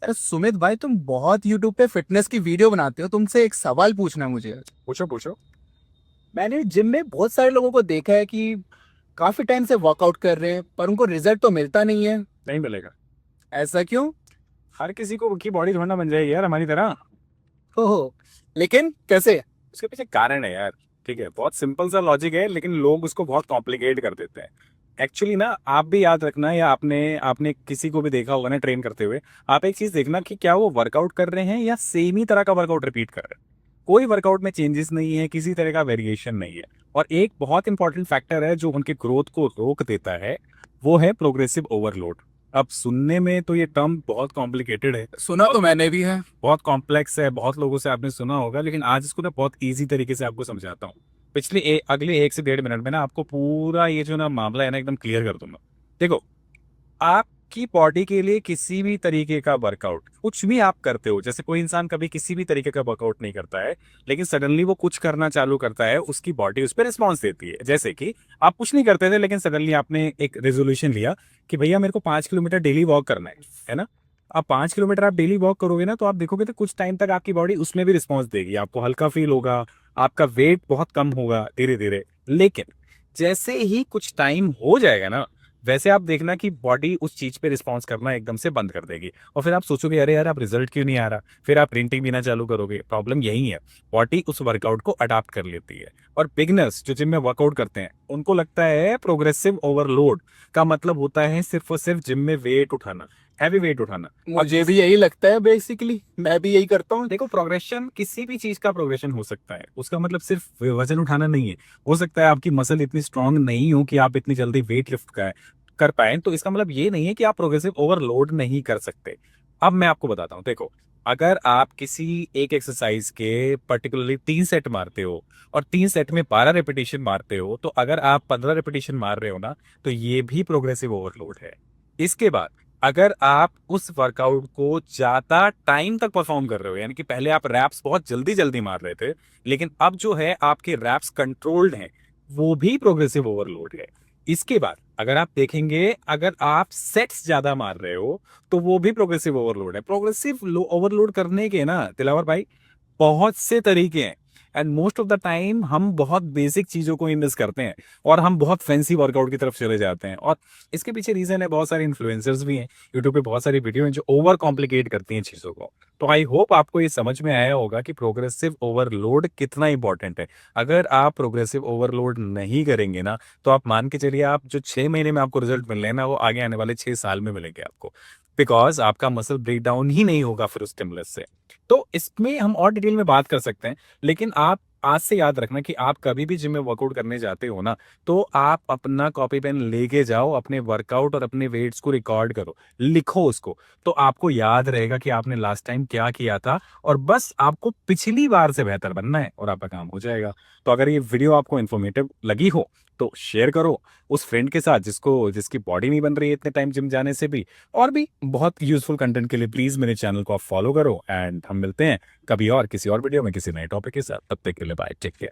अरे सुमित भाई, तुम बहुत यूट्यूब पे फिटनेस की वीडियो बनाते हो। तुमसे एक सवाल पूछना है मुझे। पूछो पूछो। मैंने जिम में बहुत सारे लोगों को देखा है कि काफी टाइम से वर्कआउट कर रहे हैं पर उनको रिजल्ट तो मिलता नहीं है। नहीं मिलेगा। ऐसा क्यों? हर किसी को की बॉडी थोड़ा ना बन जाएगी यार हमारी तरह। हो लेकिन कैसे? उसके पीछे कारण है यार। ठीक है, बहुत सिंपल सा लॉजिक है लेकिन लोग उसको बहुत कॉम्प्लिकेट कर देते हैं। एक्चुअली ना, आप भी याद रखना या आपने आपने किसी को भी देखा होगा ना ट्रेन करते हुए। आप एक चीज देखना कि क्या वो वर्कआउट कर रहे हैं या सेम ही तरह का वर्कआउट रिपीट कर रहे हैं। कोई वर्कआउट में चेंजेस नहीं है, किसी तरह का वेरिएशन नहीं है। और एक बहुत इंपॉर्टेंट फैक्टर है जो उनके ग्रोथ को रोक देता है, वो है प्रोग्रेसिव ओवरलोड। अब सुनने में तो ये टर्म बहुत कॉम्प्लिकेटेड है, सुना तो मैंने भी है। बहुत कॉम्प्लेक्स है, बहुत लोगों से आपने सुना होगा, लेकिन आज इसको ना बहुत इजी तरीके से आपको समझाता हूँ। अगले 1 से 1.5 मिनट में ना आपको पूरा ये जो ना मामला है ना एकदम क्लियर कर दूंगा। देखो, आपकी बॉडी के लिए किसी भी तरीके का वर्कआउट, कुछ भी आप करते हो, जैसे कोई इंसान कभी किसी भी तरीके का वर्कआउट नहीं करता है, लेकिन सडनली वो कुछ करना चालू करता है, उसकी बॉडी उस पर रिस्पॉन्स देती है। जैसे कि आप कुछ नहीं करते थे लेकिन सडनली आपने एक रेजोल्यूशन लिया कि भैया मेरे को 5 किलोमीटर डेली वॉक करना है ना। अब 5 किलोमीटर आप डेली वॉक करोगे ना तो आप देखोगे तो कुछ टाइम तक आपकी बॉडी उसमें भी रिस्पॉन्स देगी, आपको हल्का फील होगा, आपका वेट बहुत कम होगा धीरे धीरे। लेकिन जैसे ही कुछ टाइम हो जाएगा ना, वैसे आप देखना कि बॉडी उस चीज पे रिस्पॉन्स करना एकदम से बंद कर देगी। और फिर आप सोचोगे अरे यार, आप रिजल्ट क्यों नहीं आ रहा, फिर आप प्रिंटिंग भी ना चालू करोगे। प्रॉब्लम यही है, बॉडी उस वर्कआउट को अडाप्ट कर लेती है। और बिगनर्स जो जिम में वर्कआउट करते हैं उनको लगता है प्रोग्रेसिव ओवरलोड का मतलब होता है सिर्फ और सिर्फ जिम में वेट उठाना, हैवी वेट उठाना। अब मुझे भी यही लगता है, बेसिकली मैं भी यही करता हूँ। देखो, प्रोग्रेशन किसी भी चीज का प्रोग्रेशन हो सकता है, उसका मतलब सिर्फ वजन उठाना नहीं है। हो सकता है आपकी मसल इतनी स्ट्रांग नहीं हो कि आप इतनी जल्दी वेट लिफ्ट कर पाए, तो इसका मतलब ये नहीं है कि आप प्रोग्रेसिव ओवरलोड नहीं कर सकते। अब मैं आपको बताता हूँ, देखो, अगर आप किसी एक एक्सरसाइज के पर्टिकुलरली 3 सेट मारते हो और 3 सेट में 12 रेपिटेशन मारते हो, तो अगर आप 15 रेपिटेशन मार रहे हो ना, तो ये भी प्रोग्रेसिव ओवरलोड है। इसके बाद अगर आप उस वर्कआउट को ज्यादा टाइम तक परफॉर्म कर रहे हो, यानी कि पहले आप रैप्स बहुत जल्दी जल्दी मार रहे थे, लेकिन अब जो है आपके रैप्स कंट्रोल्ड हैं, वो भी प्रोग्रेसिव ओवरलोड है। इसके बाद अगर आप देखेंगे, अगर आप सेट्स ज्यादा मार रहे हो, तो वो भी प्रोग्रेसिव ओवरलोड है। प्रोग्रेसिव ओवरलोड करने के ना दिलावर भाई बहुत से तरीके हैं। And most of the time हम बहुत बेसिक चीजों को ही मिस करते हैं और हम बहुत फैंसी वर्कआउट की तरफ चले जाते हैं। और इसके पीछे रीजन है, बहुत सारे इन्फ्लुएंसर्स भी हैं, यूट्यूब पे बहुत सारी वीडियो हैं जो ओवर कॉम्प्लिकेट करती हैं चीजों को। तो आई होप आपको ये समझ में आया होगा कि प्रोग्रेसिव ओवरलोड कितना इंपॉर्टेंट है। अगर आप प्रोग्रेसिव ओवरलोड नहीं करेंगे ना, तो आप मान के चलिए, आप जो 6 महीने में आपको रिजल्ट मिल रहे हैं ना, वो आगे आने वाले 6 साल में मिलेंगे आपको। बिकॉज आपका मसल ब्रेक डाउन ही नहीं होगा फिर उस स्टिमुलस से। तो इसमें हम और डिटेल में बात कर सकते हैं, लेकिन आप आज से याद रखना कि आप कभी भी जिम में वर्कआउट करने जाते हो ना, तो आप अपना कॉपी पेन लेके जाओ, अपने वर्कआउट और अपने वेट्स को रिकॉर्ड करो, लिखो उसको। तो आपको याद रहेगा कि आपने लास्ट टाइम क्या किया था, और बस आपको पिछली बार से बेहतर बनना है और आपका काम हो जाएगा। तो अगर ये वीडियो आपको इन्फॉर्मेटिव लगी हो तो शेयर करो उस फ्रेंड के साथ जिसकी बॉडी नहीं बन रही है इतने टाइम जिम जाने से भी। और भी बहुत यूजफुल कंटेंट के लिए प्लीज मेरे चैनल को आप फॉलो करो, एंड हम मिलते हैं कभी और किसी और वीडियो में किसी नए टॉपिक के साथ। तब तक के लिए बाय, टेक केयर।